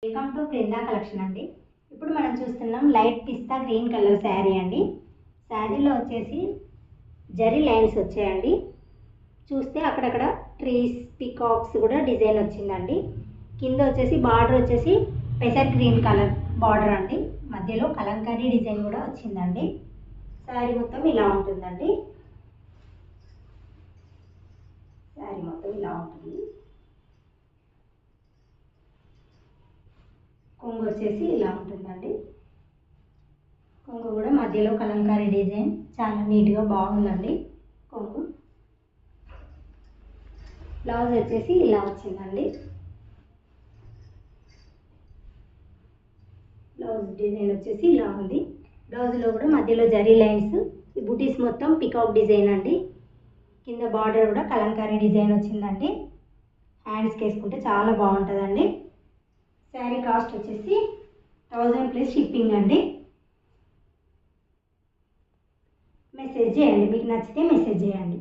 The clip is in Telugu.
వెల్కమ్ టు క్రిందా కలెక్షన్ అండి. ఇప్పుడు మనం చూస్తున్నాం లైట్ పిస్తా గ్రీన్ కలర్ శారీ అండి. శారీలో వచ్చేసి జరీ లైన్స్ వచ్చాయండి. చూస్తే అక్కడక్కడ ట్రీస్ పికాక్స్ కూడా డిజైన్ వచ్చిందండి. కింద వచ్చేసి బార్డర్ వచ్చేసి పెసర్ గ్రీన్ కలర్ బార్డర్ అండి. మధ్యలో కలంకారీ డిజైన్ కూడా వచ్చిందండి. శారీ మొత్తం ఇలా ఉంటుందండి. శారీ మొత్తం ఇలా ఉంటుంది. కొంగు వచ్చేసి ఇలా ఉంటుందండి. కొంగు కూడా మధ్యలో కలంకారీ డిజైన్ చాలా నీట్గా బాగుందండి. కొంగు బ్లౌజ్ వచ్చేసి ఇలా వచ్చిందండి. బ్లౌజ్ డిజైన్ వచ్చేసి ఇలా ఉంది. బ్లౌజ్లో కూడా మధ్యలో జరీ లైన్స్, ఈ బుటీస్ మొత్తం పికాక్ డిజైన్ అండి. కింద బార్డర్ కూడా కలంకారీ డిజైన్ వచ్చిందండి. హ్యాండ్స్కి వేసుకుంటే చాలా బాగుంటుందండి. శారీ కాస్ట్ వచ్చేసి 1000 ప్లస్ షిప్పింగ్ అండి. మెసేజ్ చేయండి, మీకు నచ్చితే మెసేజ్ చేయండి.